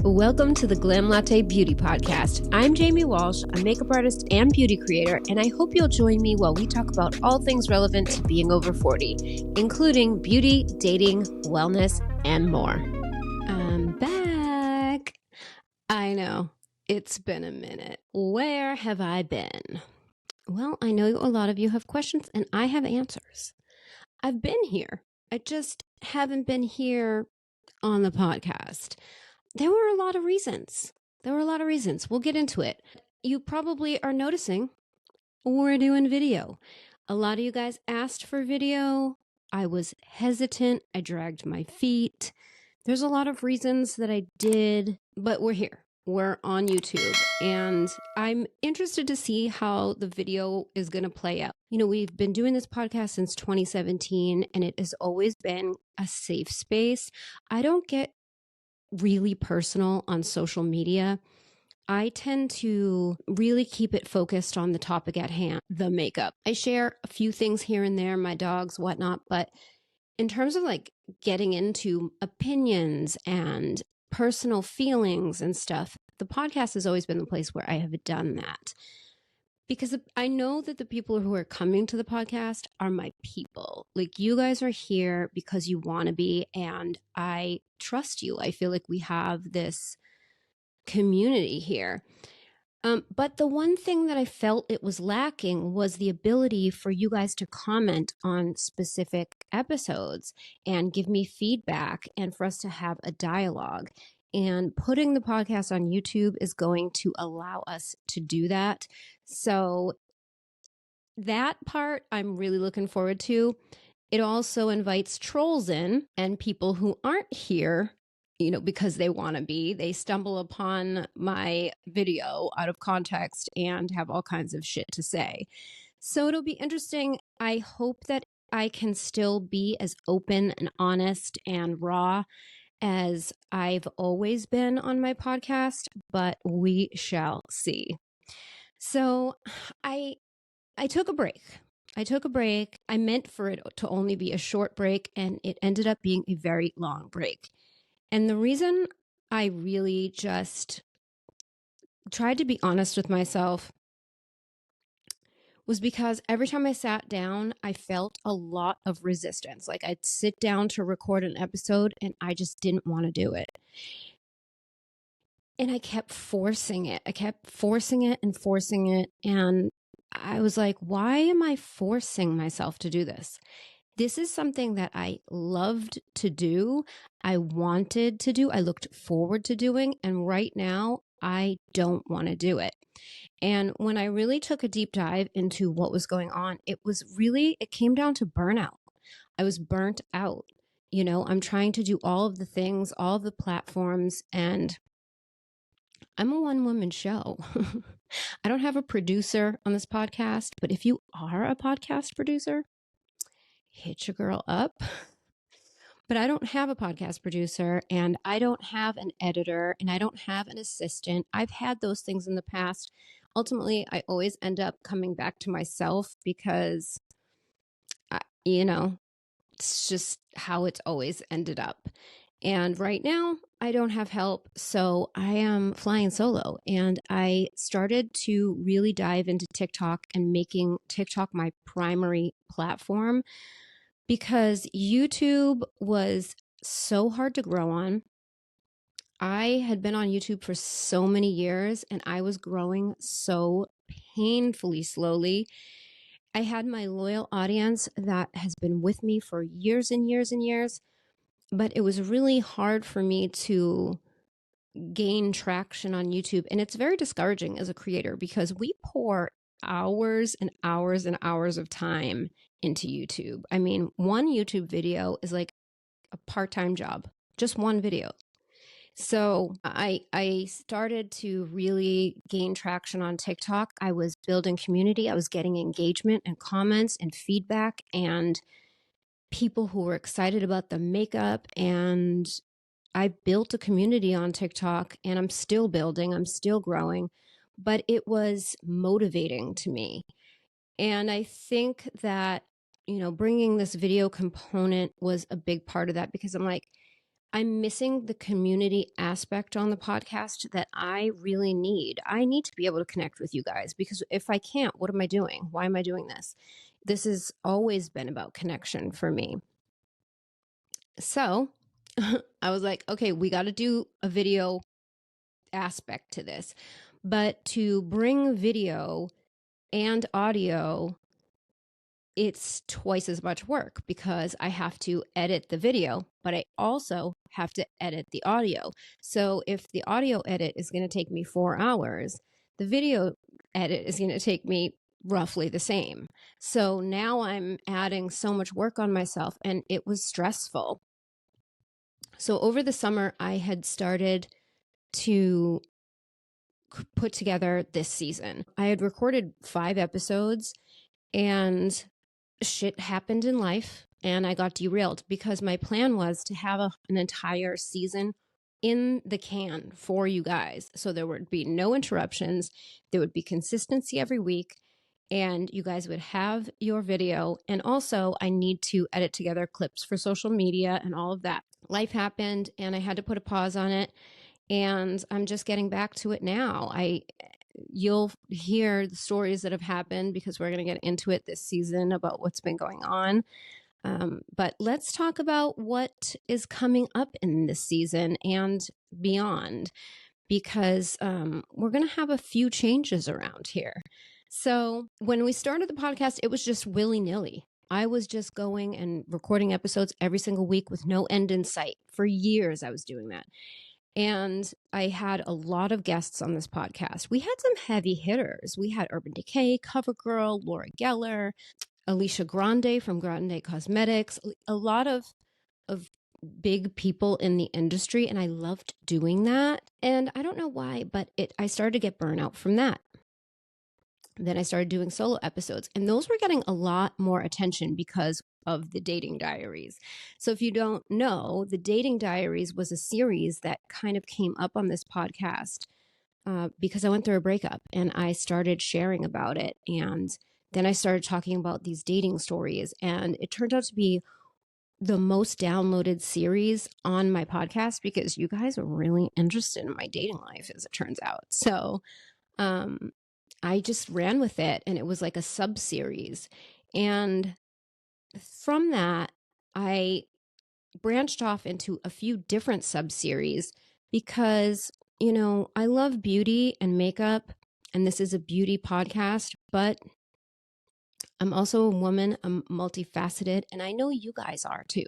Welcome to the Glam Latte Beauty Podcast. I'm Jamie Walsh, a makeup artist and beauty creator, and I hope you'll join me while we talk about all things relevant to being over 40, including beauty, dating, wellness, and more. I'm back. I know, it's been a minute. Where have I been? Well, I know a lot of you have questions, and I have answers. I've been here. I just haven't been here on the podcast. There were a lot of reasons. We'll get into it. You probably are noticing we're doing video. A lot of you guys asked for video. I was hesitant. I dragged my feet. There's a lot of reasons that I did, but we're here. We're on YouTube, and I'm interested to see how the video is going to play out. You know, we've been doing this podcast since 2017, and it has always been a safe space. I don't get really personal on social media. I tend to really keep it focused on the topic at hand, the makeup. I share a few things here and there, my dogs, whatnot, but in terms of like getting into opinions and personal feelings and stuff, the podcast has always been the place where I have done that. Because I know that the people who are coming to the podcast are my people. Like, you guys are here because you want to be, and I trust you. I feel like we have this community here. But the one thing that I felt it was lacking was the ability for you guys to comment on specific episodes and give me feedback, and for us to have a dialogue. And putting the podcast on YouTube is going to allow us to do that. So that part I'm really looking forward to. It also invites trolls in and people who aren't here, you know, because they want to be. They stumble upon my video out of context and have all kinds of shit to say. So it'll be interesting. I hope that I can still be as open and honest and raw as I've always been on my podcast, but we shall see. So I took a break. I meant for it to only be a short break, and it ended up being a very long break. And the reason I really just tried to be honest with myself was because every time I sat down, I felt a lot of resistance. Like, I'd sit down to record an episode and I just didn't want to do it. And I kept forcing it. And I was like, why am I forcing myself to do this? This is something that I loved to do. I wanted to do. I looked forward to doing. And right now, I don't want to do it. And when I really took a deep dive into what was going on, it came down to burnout. I was burnt out. You know, I'm trying to do all of the things, all of the platforms, and I'm a one-woman show. I don't have a producer on this podcast, but if you are a podcast producer, hit your girl up. But I don't have a podcast producer, and I don't have an editor, and I don't have an assistant. I've had those things in the past. Ultimately, I always end up coming back to myself because, it's just how it's always ended up. And right now, I don't have help, so I am flying solo. And I started to really dive into TikTok and making TikTok my primary platform, because YouTube was so hard to grow on. I had been on YouTube for so many years, and I was growing so painfully slowly. I had my loyal audience that has been with me for years and years and years, but it was really hard for me to gain traction on YouTube. And it's very discouraging as a creator because we pour hours and hours and hours of time into YouTube. I mean, one YouTube video is like a part-time job, just one video. So I started to really gain traction on TikTok. I was building community. I was getting engagement and comments and feedback and people who were excited about the makeup. And I built a community on TikTok, and I'm still building, I'm still growing, but it was motivating to me. And I think that, bringing this video component was a big part of that, because I'm like, I'm missing the community aspect on the podcast that I really need. I need to be able to connect with you guys because if I can't, what am I doing? Why am I doing this? This has always been about connection for me. So I was like, okay, we got to do a video aspect to this. But to bring video and audio, it's twice as much work because I have to edit the video, but I also have to edit the audio. So if the audio edit is going to take me 4 hours, the video edit is going to take me roughly the same. So now I'm adding so much work on myself, and it was stressful. So over the summer, I had started to put together this season. I had recorded 5 episodes, and shit happened in life and I got derailed because my plan was to have an entire season in the can for you guys. So there would be no interruptions. There would be consistency every week and you guys would have your video. And also I need to edit together clips for social media and all of that. Life happened and I had to put a pause on it. And I'm just getting back to it now. You'll hear the stories that have happened because we're going to get into it this season about what's been going on. But let's talk about what is coming up in this season and beyond, because we're going to have a few changes around here. So when we started the podcast, it was just willy-nilly. I was just going and recording episodes every single week with no end in sight. For years, I was doing that. And I had a lot of guests on this podcast. We had some heavy hitters. We had Urban Decay, CoverGirl, Laura Geller, Alicia Grande from Grande Cosmetics, a lot of big people in the industry. And I loved doing that. And I don't know why, but I started to get burnout from that. Then I started doing solo episodes, and those were getting a lot more attention because of the Dating Diaries. So if you don't know, the Dating Diaries was a series that kind of came up on this podcast because I went through a breakup and I started sharing about it. And then I started talking about these dating stories, and it turned out to be the most downloaded series on my podcast because you guys are really interested in my dating life, as it turns out. So, I just ran with it, and it was like a sub series. And from that, I branched off into a few different sub series because, I love beauty and makeup, and this is a beauty podcast, but I'm also a woman. I'm multifaceted, and I know you guys are too.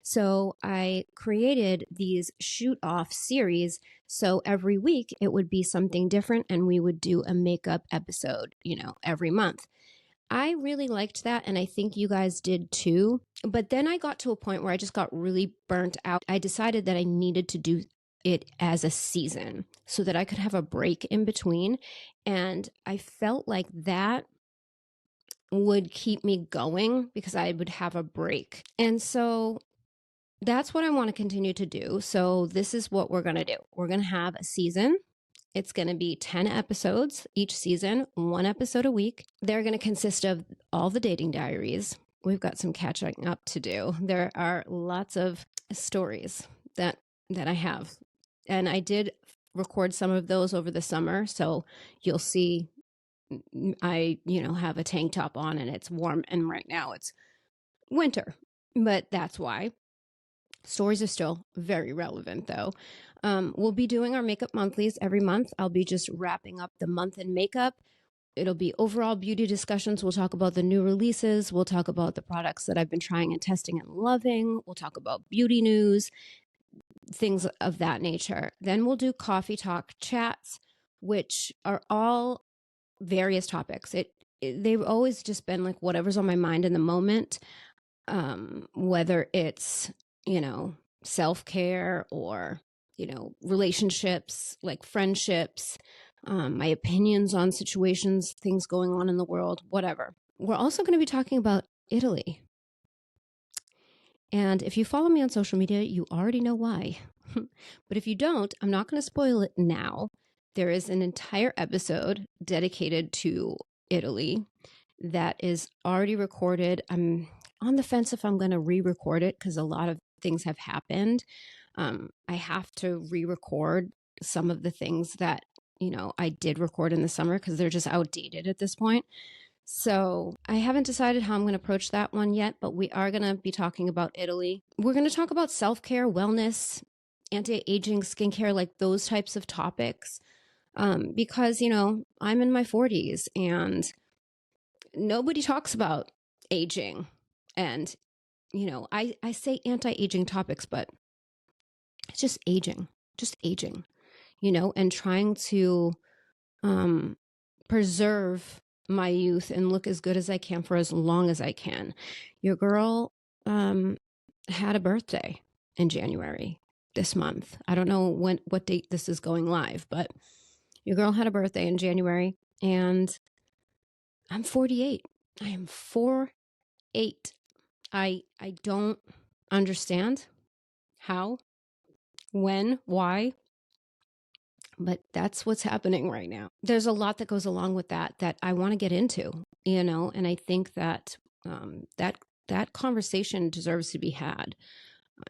So I created these shoot off series. So every week it would be something different, and we would do a makeup episode, every month. I really liked that, and I think you guys did too. But then I got to a point where I just got really burnt out. I decided that I needed to do it as a season so that I could have a break in between. And I felt like that would keep me going because I would have a break. And so that's what I want to continue to do. So this is what we're going to do. We're going to have a season. It's going to be 10 episodes each season, 1 episode a week. They're going to consist of all the dating diaries. We've got some catching up to do. There are lots of stories that I have. And I did record some of those over the summer. So you'll see I, have a tank top on and it's warm, and right now it's winter, but that's why. Stories are still very relevant though. We'll be doing our makeup monthlies every month. I'll be just wrapping up the month in makeup. It'll be overall beauty discussions. We'll talk about the new releases. We'll talk about the products that I've been trying and testing and loving. We'll talk about beauty news, things of that nature. Then we'll do coffee talk chats, which are all various topics. They've always just been like whatever's on my mind in the moment, whether it's, self-care or, relationships, like friendships, my opinions on situations, things going on in the world, whatever. We're also going to be talking about Italy. And if you follow me on social media, you already know why. But if you don't, I'm not going to spoil it now. There is an entire episode dedicated to Italy that is already recorded. I'm on the fence if I'm going to re-record it because a lot of things have happened. I have to re-record some of the things that, I did record in the summer because they're just outdated at this point. So I haven't decided how I'm going to approach that one yet, but we are going to be talking about Italy. We're going to talk about self-care, wellness, anti-aging, skincare, like those types of topics. Because, I'm in my 40s and nobody talks about aging. And, I say anti-aging topics, but it's just aging, and trying to preserve my youth and look as good as I can for as long as I can. Your girl had a birthday in January this month. I don't know what date this is going live, but your girl had a birthday in January and I'm 48. I am 48. I don't understand how, when, why, but that's what's happening right now. There's a lot that goes along with that I want to get into, and I think that that conversation deserves to be had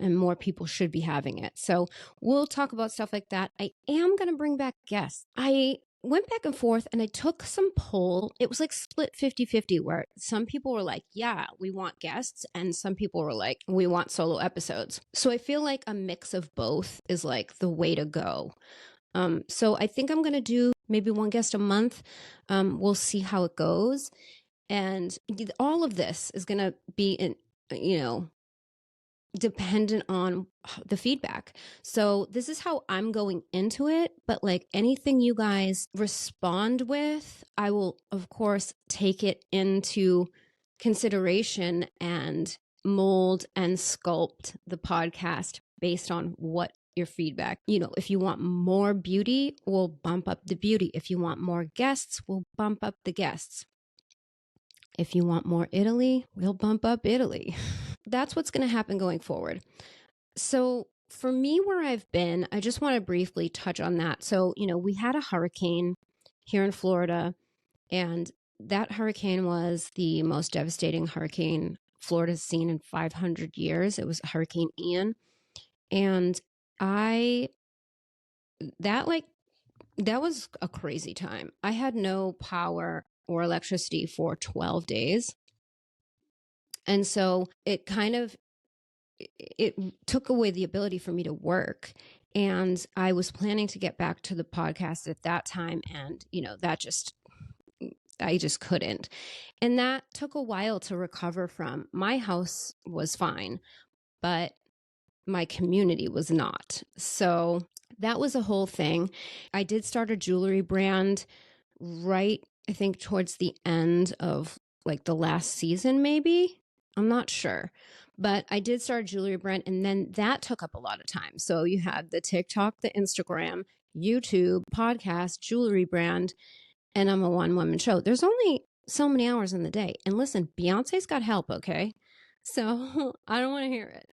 and more people should be having it. So we'll talk about stuff like that. I am going to bring back guests. I went back and forth and I took some poll. It was like split 50-50 where some people were like, yeah, we want guests. And some people were like, we want solo episodes. So I feel like a mix of both is like the way to go. So I think I'm going to do maybe one guest a month. We'll see how it goes. And all of this is going to be dependent on the feedback. So this is how I'm going into it. But like anything you guys respond with, I will, of course, take it into consideration and mold and sculpt the podcast based on what your feedback. If you want more beauty, we'll bump up the beauty. If you want more guests, we'll bump up the guests. If you want more Italy, we'll bump up Italy. That's what's going to happen going forward. So for me, where I've been, I just want to briefly touch on that. So, we had a hurricane here in Florida, and that hurricane was the most devastating hurricane Florida's seen in 500 years. It was Hurricane Ian. And that was a crazy time. I had no power or electricity for 12 days. And so it took away the ability for me to work. And I was planning to get back to the podcast at that time. And, I just couldn't. And that took a while to recover from. My house was fine, but my community was not. So that was a whole thing. I did start a jewelry brand right, I think, towards the end of like the last season, maybe. I'm not sure. But I did start a jewelry brand, and then that took up a lot of time. So you had the TikTok, the Instagram, YouTube, podcast, jewelry brand, and I'm a one-woman show. There's only so many hours in the day. And listen, Beyonce's got help, okay? So I don't want to hear it.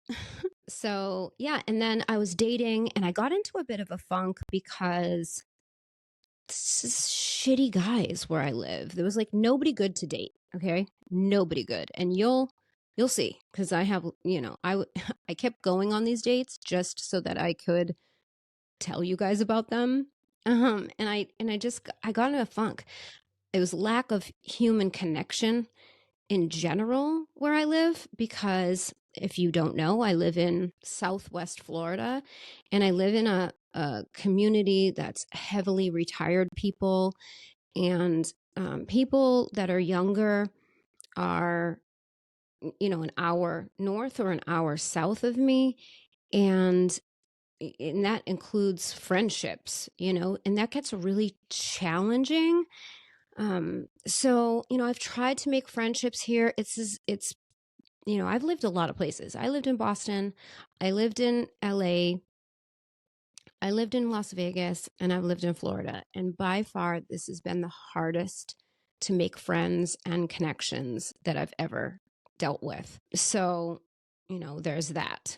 So yeah, and then I was dating, and I got into a bit of a funk because this is shitty guys where I live. There was like nobody good to date, okay? Nobody good. And you'll see, because I have, I kept going on these dates just so that I could tell you guys about them. And I got in a funk. It was lack of human connection in general where I live, because if you don't know, I live in Southwest Florida, and I live in a community that's heavily retired people, and people that are younger are, an hour north or an hour south of me. And that includes friendships, and that gets really challenging. So, I've tried to make friendships here. It's, I've lived a lot of places. I lived in Boston. I lived in LA. I lived in Las Vegas, and I've lived in Florida. And by far, this has been the hardest to make friends and connections that I've ever dealt with. So, there's that.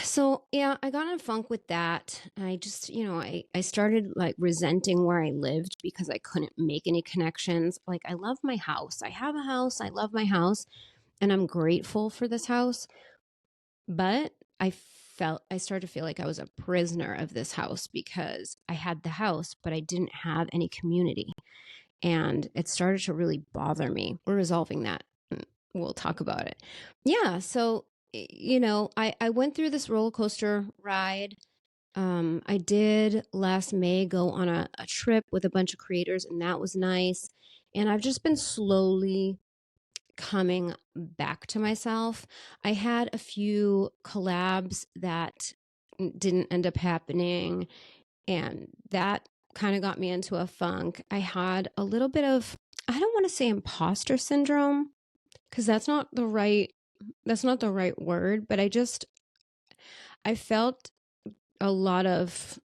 So yeah, I got in a funk with that. I just, I started like resenting where I lived because I couldn't make any connections. Like, I love my house. I have a house. I love my house, and I'm grateful for this house. But I started to feel like I was a prisoner of this house because I had the house, but I didn't have any community. And it started to really bother me. We're resolving that. We'll talk about it. Yeah. So, I went through this roller coaster ride. I did last May go on a trip with a bunch of creators, and that was nice. And I've just been slowly coming back to myself. I had a few collabs that didn't end up happening, and that kind of got me into a funk. I had a little bit of, I don't want to say imposter syndrome, because that's not the right word, but I felt a lot of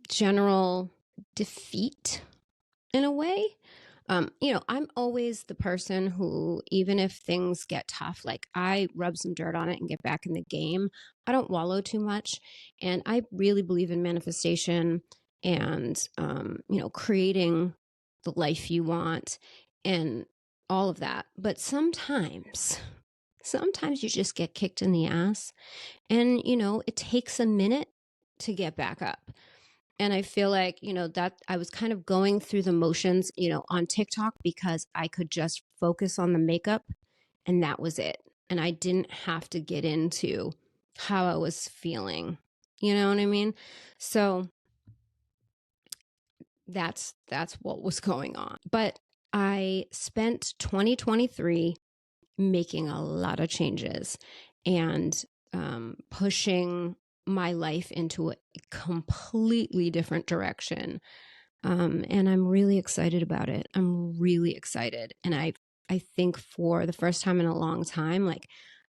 general defeat in a way. I'm always the person who, even if things get tough, like I rub some dirt on it and get back in the game. I don't wallow too much. And I really believe in manifestation and, creating the life you want and all of that. But sometimes you just get kicked in the ass and, it takes a minute to get back up. And I feel like, that I was kind of going through the motions, on TikTok because I could just focus on the makeup and that was it. And I didn't have to get into how I was feeling. You know what I mean? So that's what was going on. But I spent 2023 making a lot of changes and pushing my life into a completely different direction. And I'm really excited about it. I'm really excited. And I think for the first time in a long time, like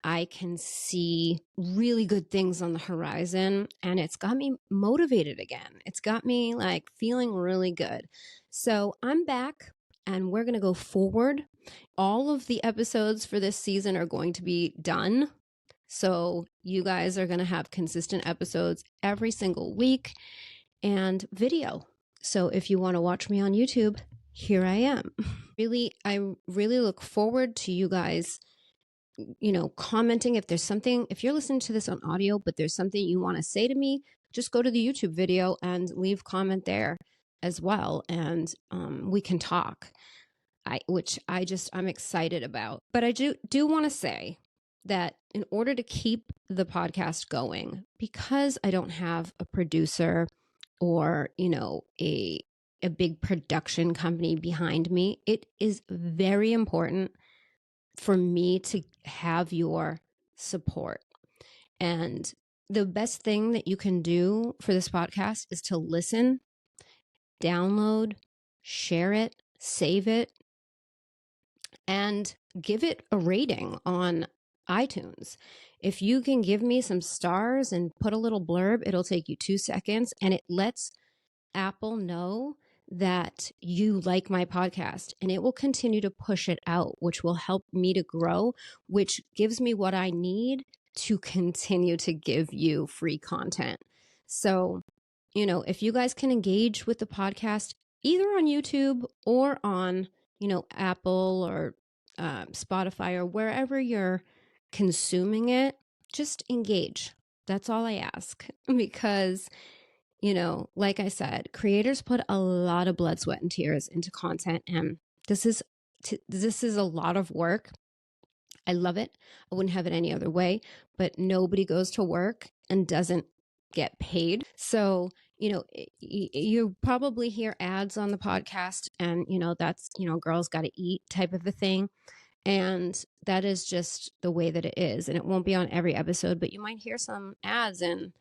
I can see really good things on the horizon, and it's got me motivated again. It's got me like feeling really good. So I'm back and we're going to go forward. All of the episodes for this season are going to be done. So you guys are going to have consistent episodes every single week and video. So if you want to watch me on YouTube, here I am. I really look forward to you guys, commenting. If you're listening to this on audio, but there's something you want to say to me, just go to the YouTube video and leave comment there as well. And we can talk, I'm excited about. But I do want to say that in order to keep the podcast going, because I don't have a producer or, a big production company behind me, it is very important for me to have your support. And the best thing that you can do for this podcast is to listen, download, share it, save it, and give it a rating on iTunes. If you can give me some stars and put a little blurb, it'll take you 2 seconds and it lets Apple know that you like my podcast, and it will continue to push it out, which will help me to grow, which gives me what I need to continue to give you free content. So, if you guys can engage with the podcast either on YouTube or on, Apple or Spotify or wherever you're consuming it, just engage. That's all I ask because like I said, creators put a lot of blood, sweat, and tears into content, and this is a lot of work. I love it. I wouldn't have it any other way, but nobody goes to work and doesn't get paid. So, you probably hear ads on the podcast and, that's, girls got to eat type of a thing. And that is just the way that it is. And it won't be on every episode, but you might hear some ads and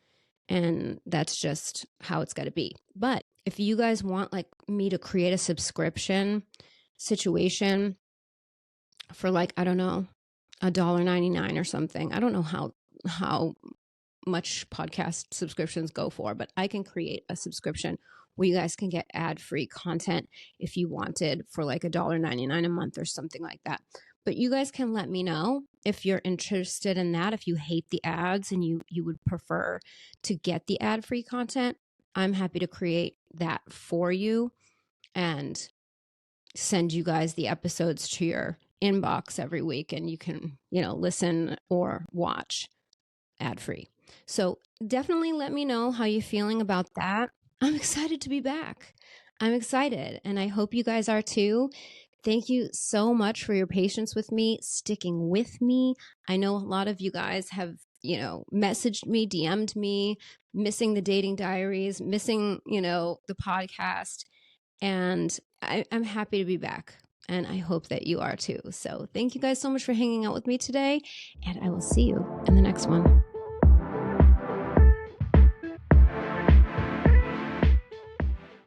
that's just how it's got to be. But if you guys want like me to create a subscription situation for like, I don't know, $1.99 or something. I don't know how much podcast subscriptions go for, but I can create a subscription where you guys can get ad-free content if you wanted for like $1.99 a month or something like that. But you guys can let me know if you're interested in that, if you hate the ads and you would prefer to get the ad-free content. I'm happy to create that for you and send you guys the episodes to your inbox every week, and you can, listen or watch ad-free. So definitely let me know how you're feeling about that. I'm excited to be back. I'm excited, and I hope you guys are too. Thank you so much for your patience with me, sticking with me. I know a lot of you guys have, messaged me, DM'd me, missing the dating diaries, missing, the podcast. And I'm happy to be back. And I hope that you are too. So thank you guys so much for hanging out with me today. And I will see you in the next one.